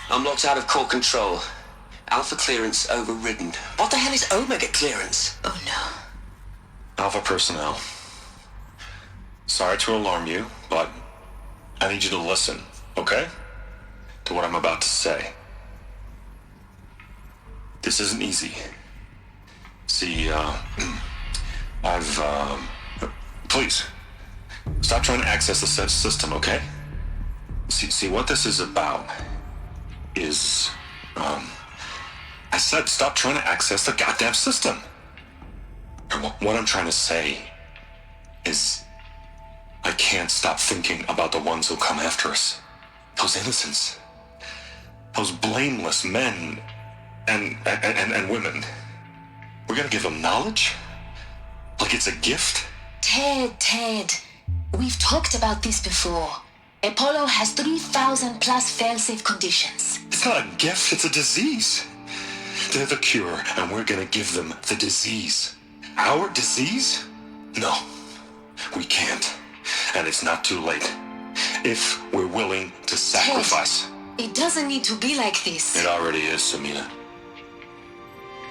I'm locked out of core control. Alpha clearance overridden. What the hell is Omega clearance? Oh no. Alpha personnel. Sorry to alarm you, but I need you to listen, okay? To what I'm about to say. This isn't easy. See, please, stop trying to access the system, okay? See, what this is about is, I said stop trying to access the goddamn system. And what I'm trying to say is, I can't stop thinking about the ones who come after us. Those innocents. Those blameless men and women. We're gonna give them knowledge? Like it's a gift? Ted. We've talked about this before. Apollo has 3,000 plus fail-safe conditions. It's not a gift, it's a disease. They're the cure, and we're gonna give them the disease. Our disease? No, we can't. And it's not too late. If we're willing to sacrifice. Ted, it doesn't need to be like this. It already is, Samina.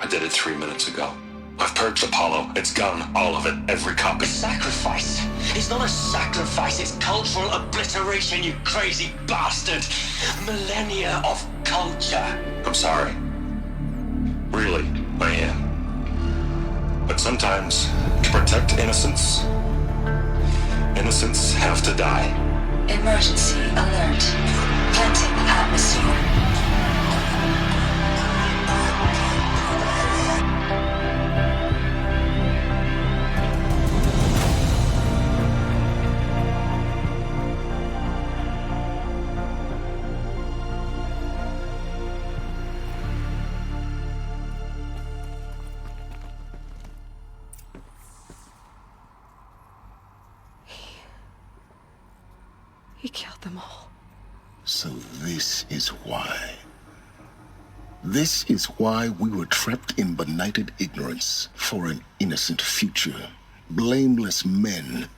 I did it 3 minutes ago. I've purged Apollo. It's gone, all of it, every copy. Sacrifice? It's not a sacrifice, it's cultural obliteration, you crazy bastard! Millennia of culture. I'm sorry. Really, I am. But sometimes, to protect innocence, innocents have to die. Emergency alert. Planting atmosphere. He killed them all. So this is why. This is why we were trapped in benighted ignorance for an innocent future. Blameless men.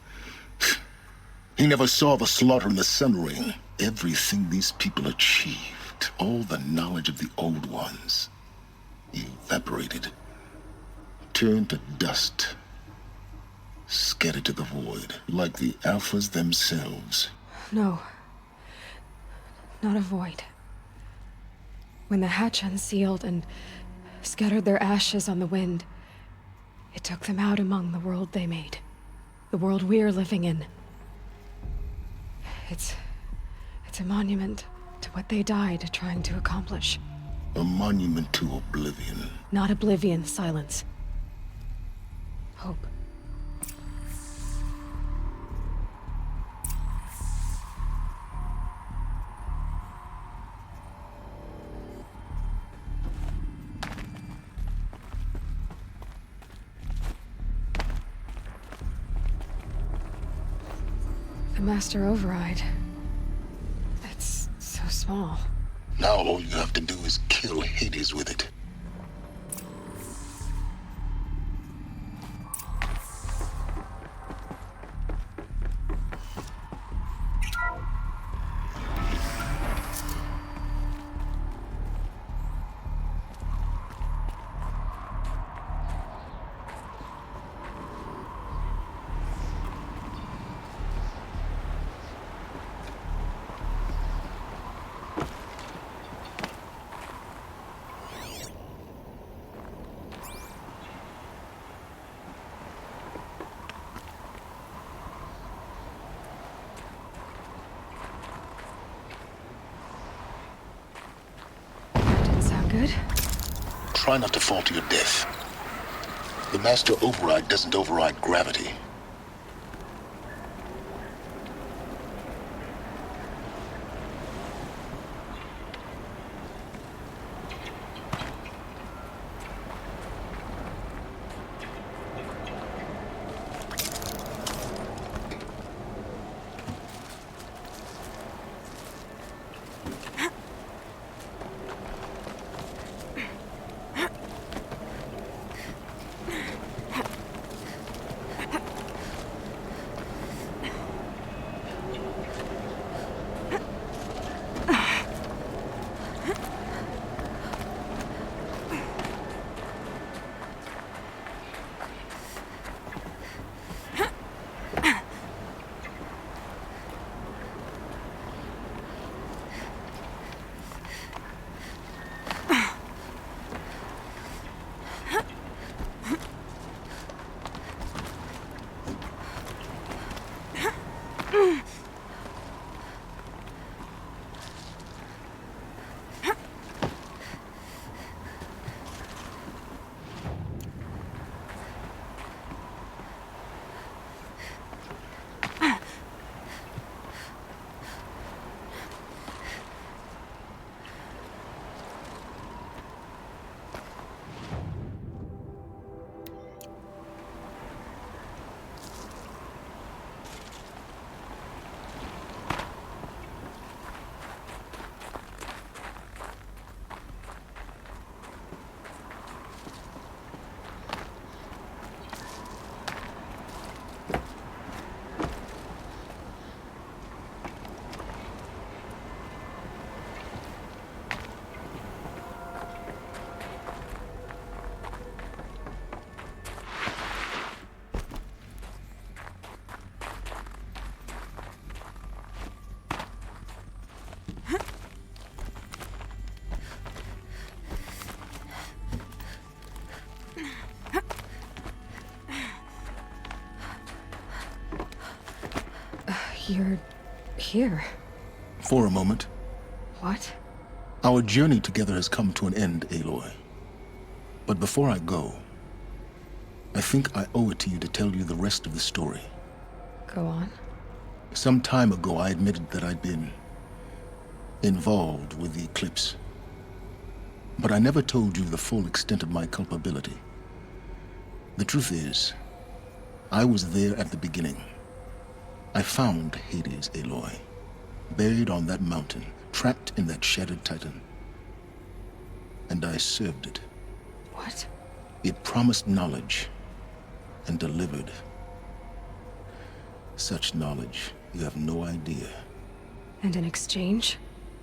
He never saw the slaughter in the Sun Ring. Everything these people achieved, all the knowledge of the old ones, evaporated, turned to dust, scattered to the void, like the Alphas themselves. No. Not a void. When the hatch unsealed and scattered their ashes on the wind, it took them out among the world they made. The world we're living in. It's a monument to what they died trying to accomplish. A monument to oblivion. Not oblivion, silence. Hope. The Master Override. It's so small. Now all you have to do is kill Hades with it. Good? Try not to fall to your death. The Master Override doesn't override gravity. You're here. For a moment. What? Our journey together has come to an end, Aloy. But before I go, I think I owe it to you to tell you the rest of the story. Go on. Some time ago, I admitted that I'd been involved with the Eclipse. But I never told you the full extent of my culpability. The truth is, I was there at the beginning. I found Hades, Aloy, buried on that mountain, trapped in that shattered titan. And I served it. What? It promised knowledge and delivered. Such knowledge, you have no idea. And in exchange?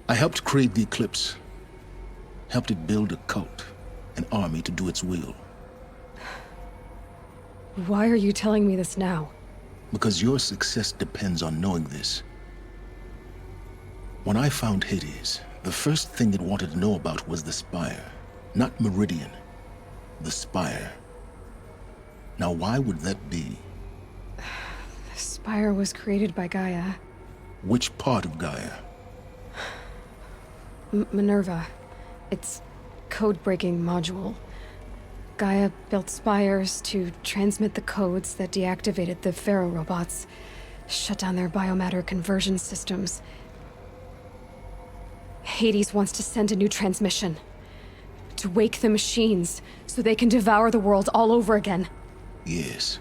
I helped create the Eclipse. Helped it build a cult, an army to do its will. Why are you telling me this now? Because your success depends on knowing this. When I found Hades, the first thing it wanted to know about was the Spire. Not Meridian. The Spire. Now why would that be? The Spire was created by Gaia. Which part of Gaia? Minerva. Its code-breaking module. Gaia built spires to transmit the codes that deactivated the Pharaoh robots, shut down their biomatter conversion systems. Hades wants to send a new transmission. To wake the machines, so they can devour the world all over again. Yes.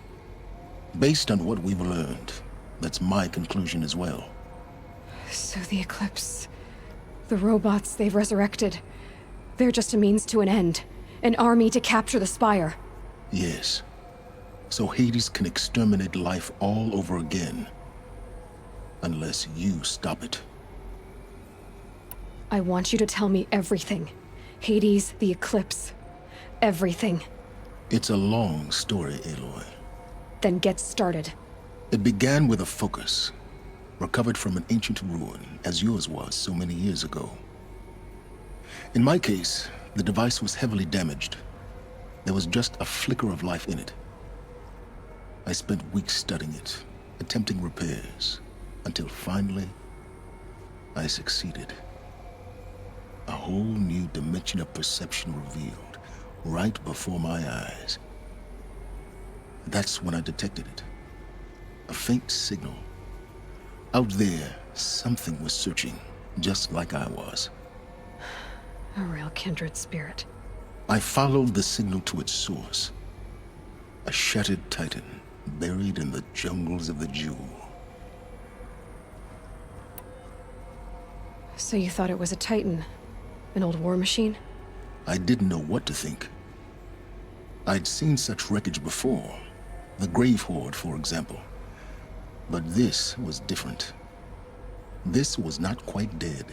Based on what we've learned, that's my conclusion as well. So the Eclipse... the robots they've resurrected... they're just a means to an end. An army to capture the Spire. Yes. So Hades can exterminate life all over again. Unless you stop it. I want you to tell me everything. Hades, the Eclipse. Everything. It's a long story, Aloy. Then get started. It began with a focus. Recovered from an ancient ruin, as yours was so many years ago. In my case, the device was heavily damaged. There was just a flicker of life in it. I spent weeks studying it, attempting repairs, until finally, I succeeded. A whole new dimension of perception revealed, right before my eyes. That's when I detected it. A faint signal. Out there, something was searching, just like I was. A real kindred spirit. I followed the signal to its source. A shattered titan, buried in the jungles of the Jewel. So you thought it was a Titan? An old war machine? I didn't know what to think. I'd seen such wreckage before. The Grave Horde, for example. But this was different. This was not quite dead.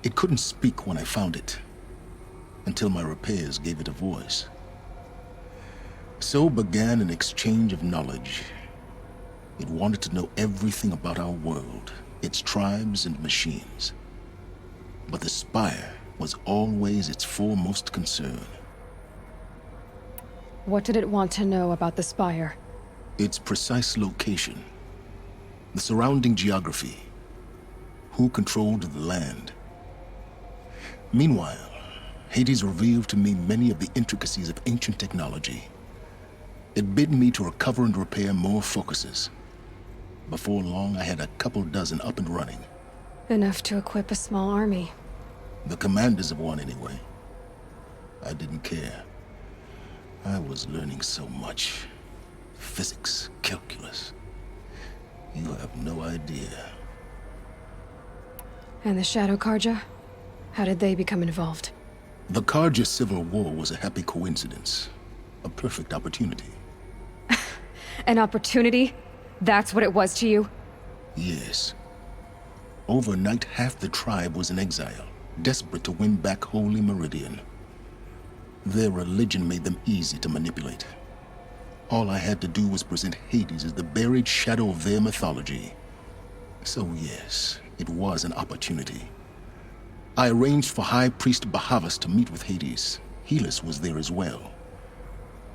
It couldn't speak when I found it, until my repairs gave it a voice. So began an exchange of knowledge. It wanted to know everything about our world, its tribes and machines. But the Spire was always its foremost concern. What did it want to know about the Spire? Its precise location, the surrounding geography, who controlled the land. Meanwhile, Hades revealed to me many of the intricacies of ancient technology. It bid me to recover and repair more focuses. Before long, I had a couple dozen up and running. Enough to equip a small army. The commanders of one, anyway. I didn't care. I was learning so much. Physics, calculus. You have no idea. And the Shadow Carja? How did they become involved? The Carja Civil War was a happy coincidence. A perfect opportunity. An opportunity? That's what it was to you? Yes. Overnight, half the tribe was in exile, desperate to win back Holy Meridian. Their religion made them easy to manipulate. All I had to do was present Hades as the buried shadow of their mythology. So yes, it was an opportunity. I arranged for High Priest Bahavas to meet with Hades. Helis was there as well.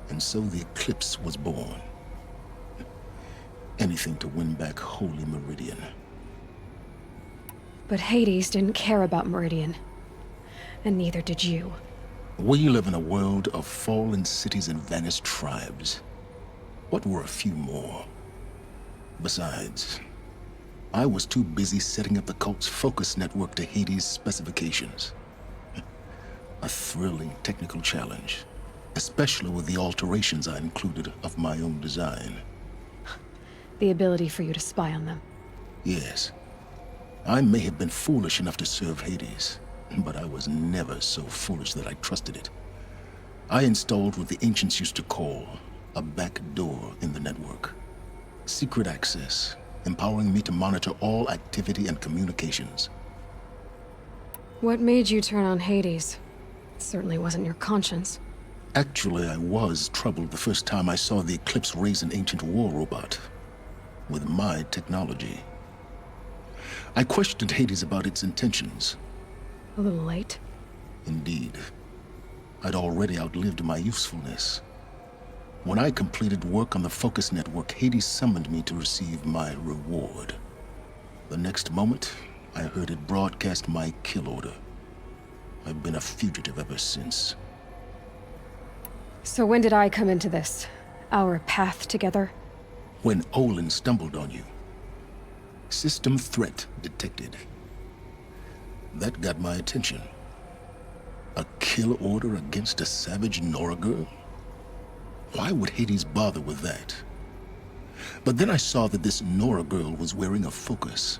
And so the Eclipse was born. Anything to win back Holy Meridian. But Hades didn't care about Meridian. And neither did you. We live in a world of fallen cities and vanished tribes. What were a few more? Besides, I was too busy setting up the cult's focus network to Hades' specifications. A thrilling technical challenge, especially with the alterations I included of my own design. The ability for you to spy on them. Yes. I may have been foolish enough to serve Hades, but I was never so foolish that I trusted it. I installed what the ancients used to call a back door in the network. Secret access, empowering me to monitor all activity and communications. What made you turn on Hades? It certainly wasn't your conscience. Actually, I was troubled the first time I saw the Eclipse raise an ancient war robot. With my technology. I questioned Hades about its intentions. A little late. Indeed. I'd already outlived my usefulness. When I completed work on the Focus Network, Hades summoned me to receive my reward. The next moment, I heard it broadcast my kill order. I've been a fugitive ever since. So when did I come into this? Our path together? When Olin stumbled on you. System threat detected. That got my attention. A kill order against a savage Nora girl? Why would Hades bother with that? But then I saw that this Nora girl was wearing a focus,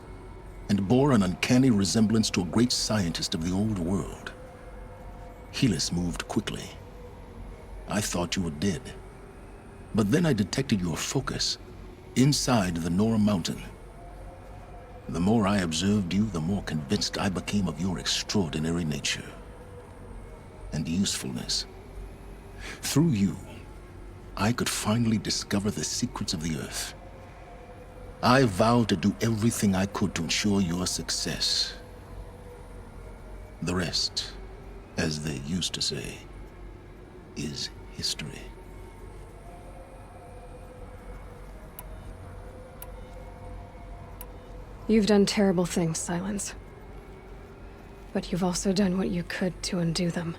and bore an uncanny resemblance to a great scientist of the old world. Helis moved quickly. I thought you were dead. But then I detected your focus inside the Nora Mountain. The more I observed you, the more convinced I became of your extraordinary nature and usefulness. Through you, I could finally discover the secrets of the Earth. I vowed to do everything I could to ensure your success. The rest, as they used to say, is history. You've done terrible things, Silence. But you've also done what you could to undo them.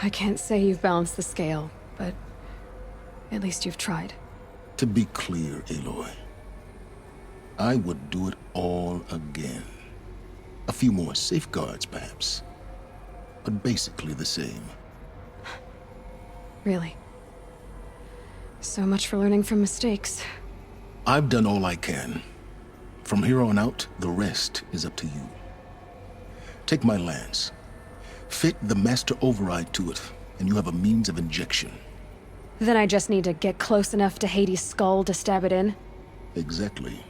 I can't say you've balanced the scale, but at least you've tried. To be clear, Aloy, I would do it all again. A few more safeguards, perhaps, but basically the same. Really. So much for learning from mistakes. I've done all I can. From here on out, the rest is up to you. Take my lance. Fit the master override to it, and you have a means of injection. Then I just need to get close enough to Hades' skull to stab it in? Exactly.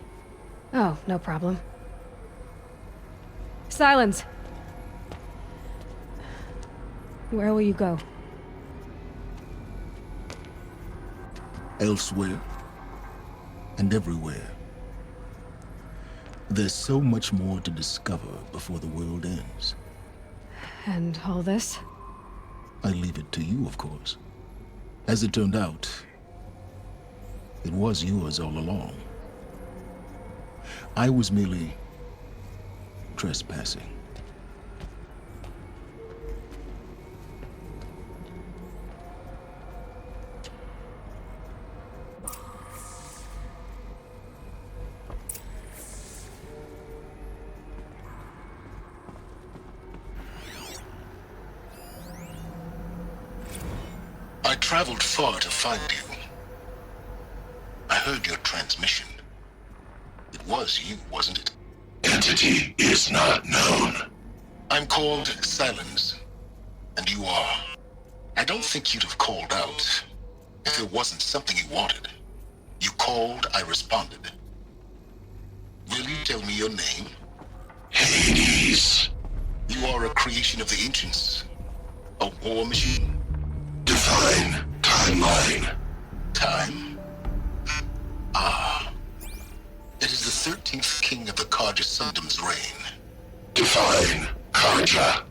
Oh, no problem. Silence! Where will you go? Elsewhere. And everywhere. There's so much more to discover before the world ends. And all this? I leave it to you, of course. As it turned out, it was yours all along. I was merely trespassing. I traveled far to find you. I heard your transmission. It was you, wasn't it? Entity is not known. I'm called Silence, and you are. I don't think you'd have called out if there wasn't something you wanted. You called, I responded. Will you tell me your name? Hades. You are a creation of the ancients. A war machine. Define timeline. Time? Ah. It is the 13th king of the Carja Sundom's reign. Define Carja.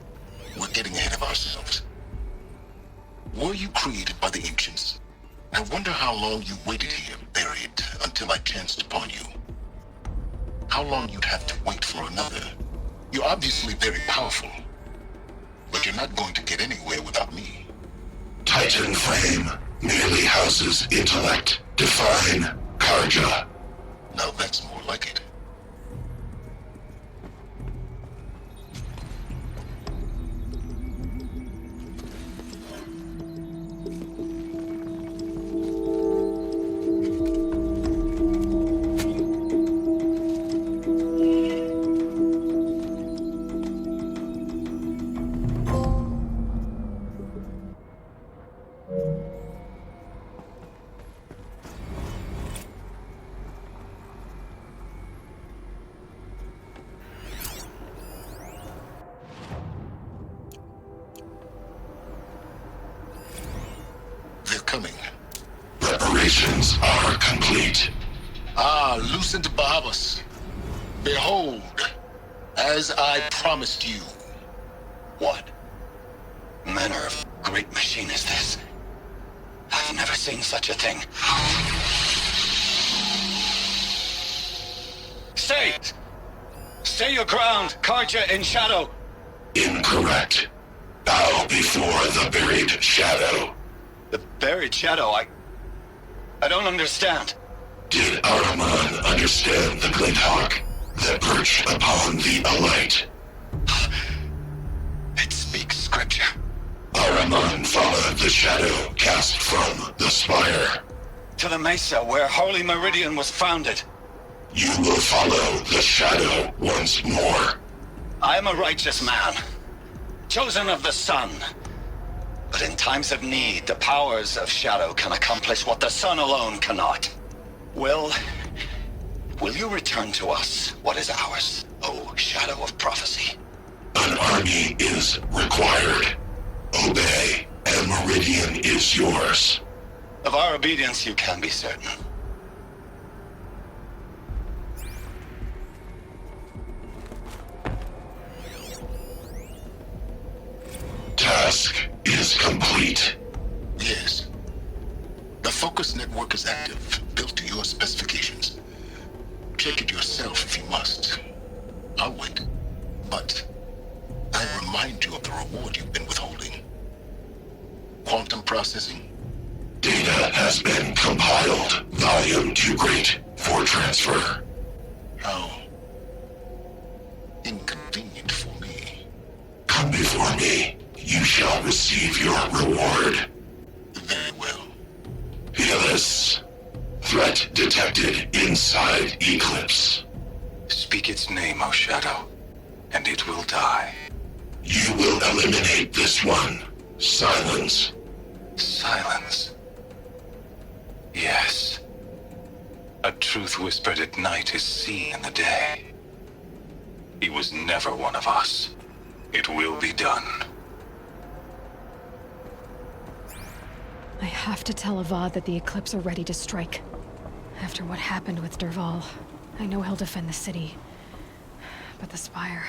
We're getting ahead of ourselves. Were you created by the ancients? I wonder how long you waited here, buried, until I chanced upon you. How long you'd have to wait for another. You're obviously very powerful, but you're not going to get anywhere without me. Titan Flame merely houses intellect. Define Karja. Now that's more like it. They're coming. Preparations are complete. Ah, Lucent Bahavas. Behold, as I promised you. What manner of great machine is this? I've never seen such a thing. Stay! Stay your ground, Karja in shadow! Incorrect. Bow before the buried shadow. The buried shadow, I don't understand. Did Araman understand the Glint Hawk that perched upon the Alight? It speaks scripture. Araman followed the shadow cast from the spire. To the mesa where Holy Meridian was founded. You will follow the shadow once more. I am a righteous man, chosen of the sun. But in times of need, the powers of shadow can accomplish what the sun alone cannot. Will you return to us what is ours, O Shadow of Prophecy? An army is required. Obey, and Meridian is yours. Of our obedience you can be certain. Task is complete. Yes. The focus network is active, built to your specifications. Check it yourself if you must. I'll wait. But I remind you of the reward you've been withholding. Quantum processing. Data has been compiled. Volume too great for transfer. How inconvenient for me. Come before me. You shall receive your reward. Very well. Helis. Threat detected inside Eclipse. Speak its name, O Shadow, and it will die. You will eliminate this one. Silence. Silence. Yes. A truth whispered at night is seen in the day. He was never one of us. It will be done. I have to tell Avad that the Eclipse are ready to strike. After what happened with Dervahl, I know he'll defend the city. But the Spire...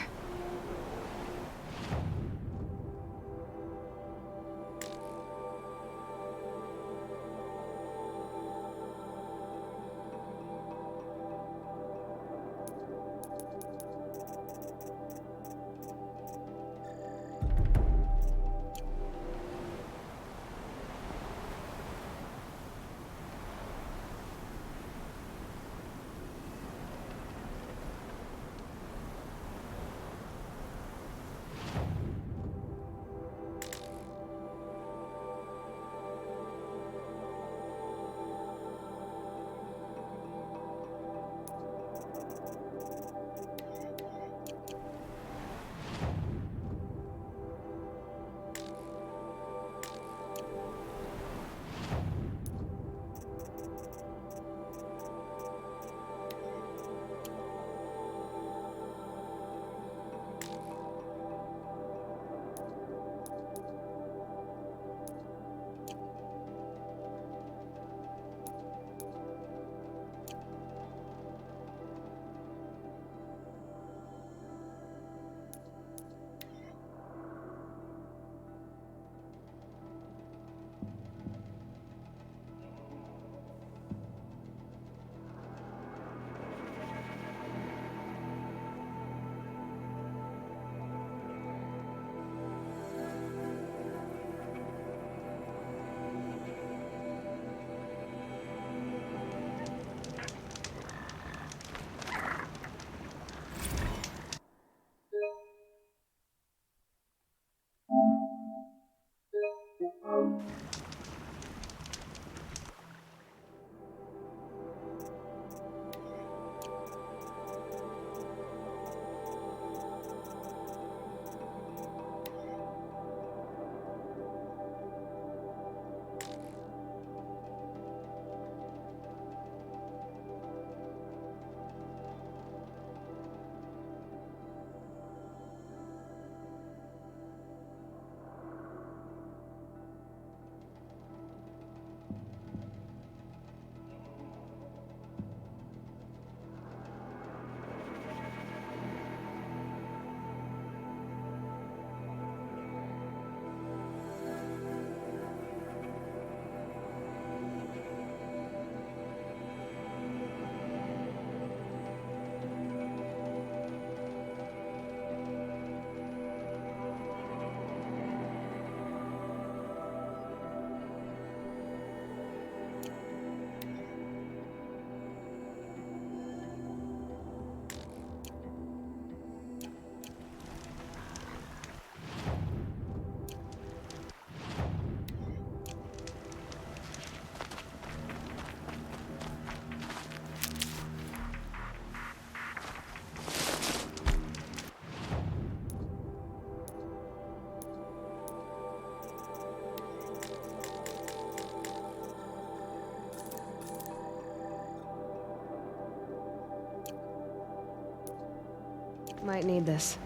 Might need this.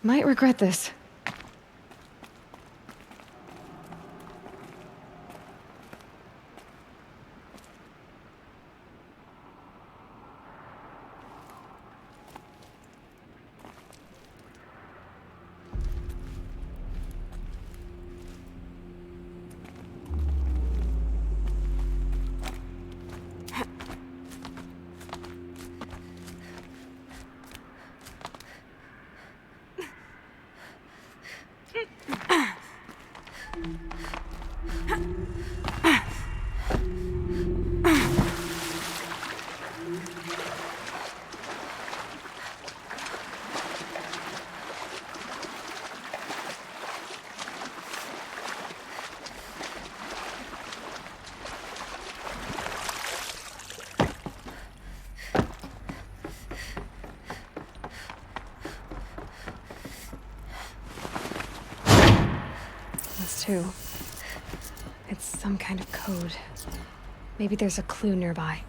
Might regret this. This too. It's some kind of code. Maybe there's a clue nearby.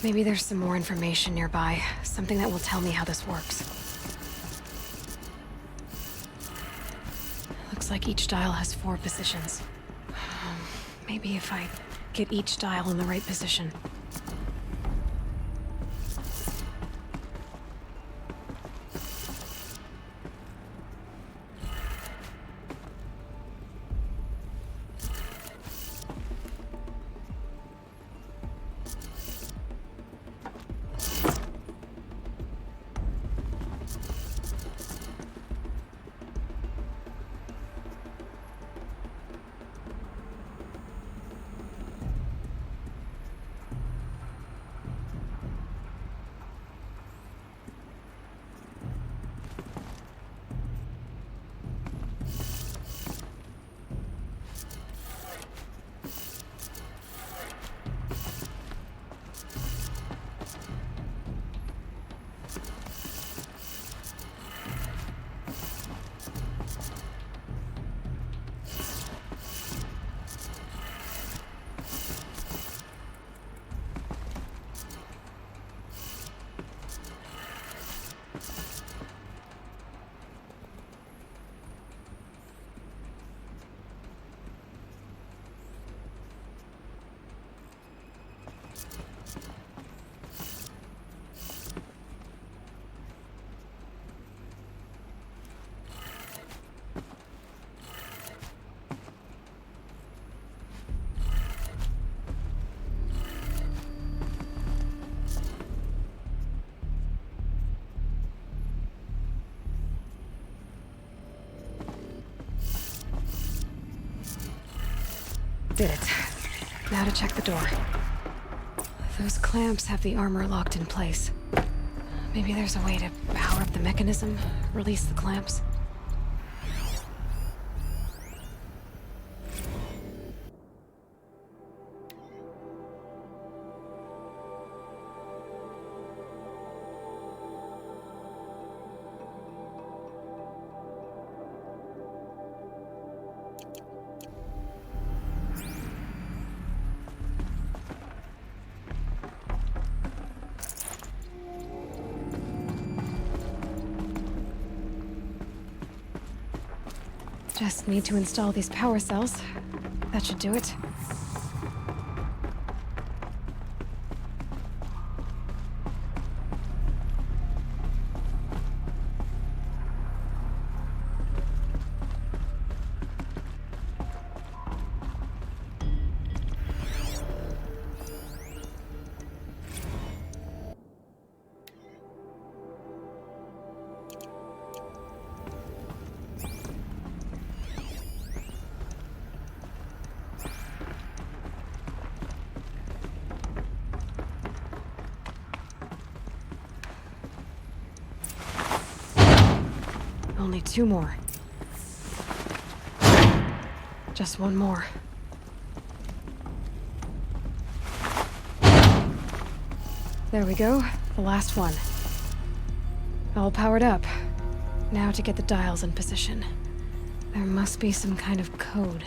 Maybe there's some more information nearby. Something that will tell me how this works. Looks like each dial has 4 positions. Maybe if I get each dial in the right position. did it. Now to check the door. Those clamps have the armor locked in place. Maybe there's a way to power up the mechanism, release the clamps. Just need to install these power cells. That should do it. Only 2 more. Just 1 more. There we go. The last one. All powered up. Now to get the dials in position. There must be some kind of code.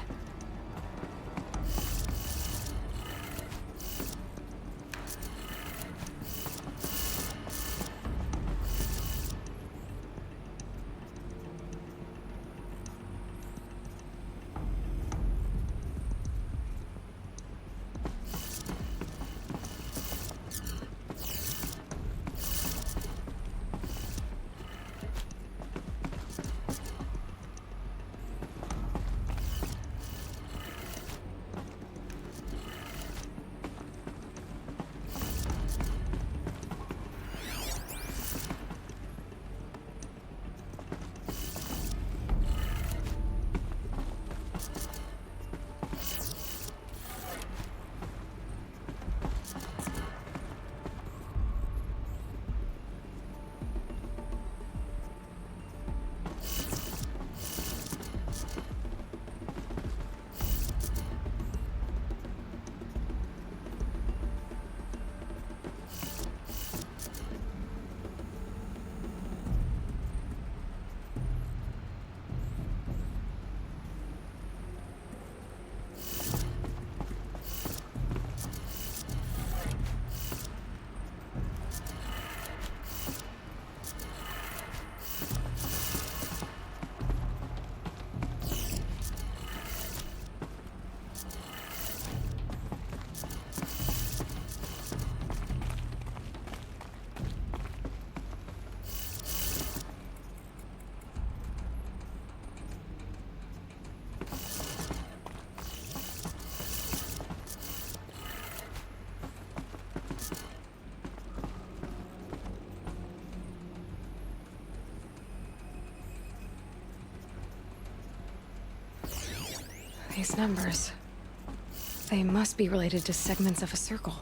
These numbers. They must be related to segments of a circle.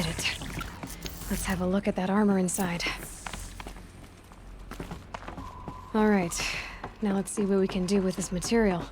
did it. Let's have a look at that armor inside. All right, now let's see what we can do with this material.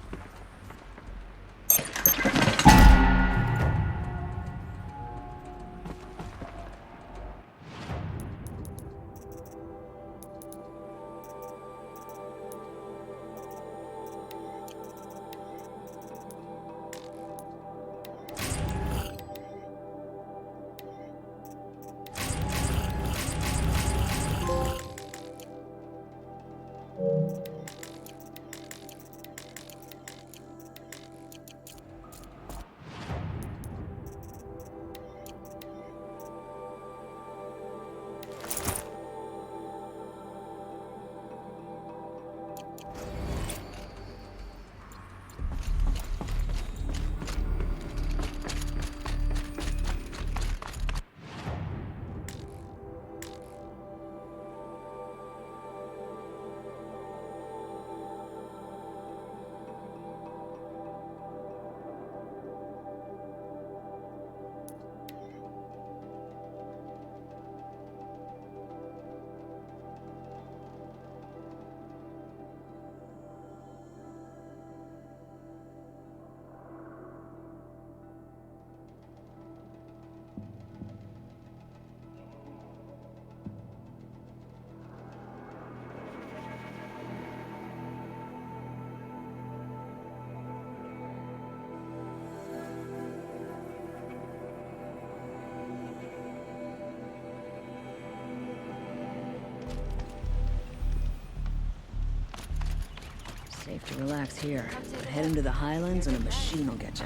Safe to relax here, but head into the Highlands and a machine will get you.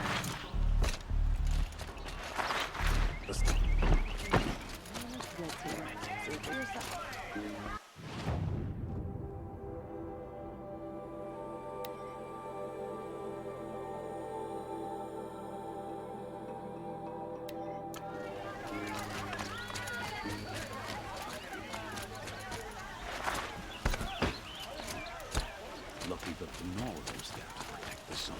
Lucky that the Nord was there to protect the sun.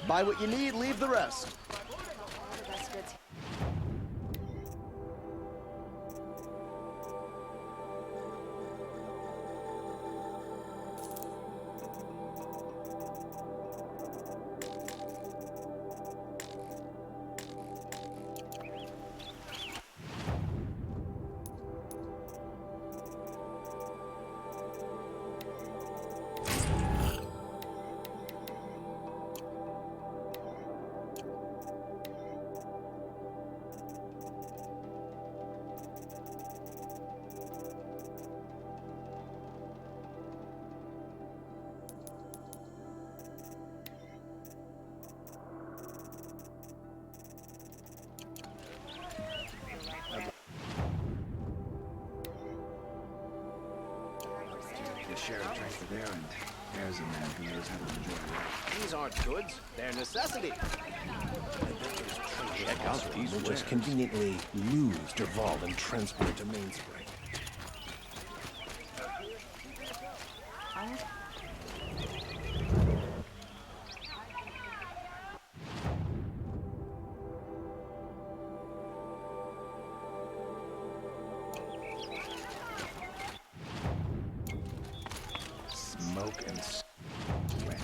Buy what you need, leave the rest. The sheriff drank it there, and there's a man who knows how to enjoy life. These aren't goods, they're necessity. Check out these wares. Conveniently lose Derval and transport to Mainspring. Smoke and sweat.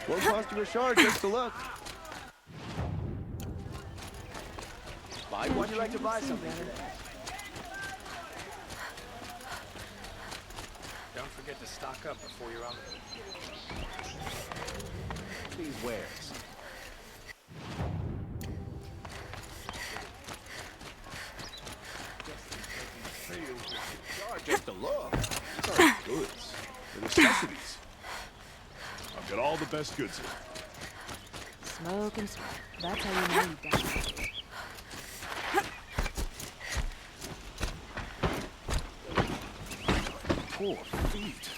Won't cost you a shard just to look. Would you like to buy something today? Don't forget to stock up before you're on These wares. Just to look. These aren't goods. They're necessities. I've got all the best goods here. Smoke and smoke. That's how you know you die. poor feet.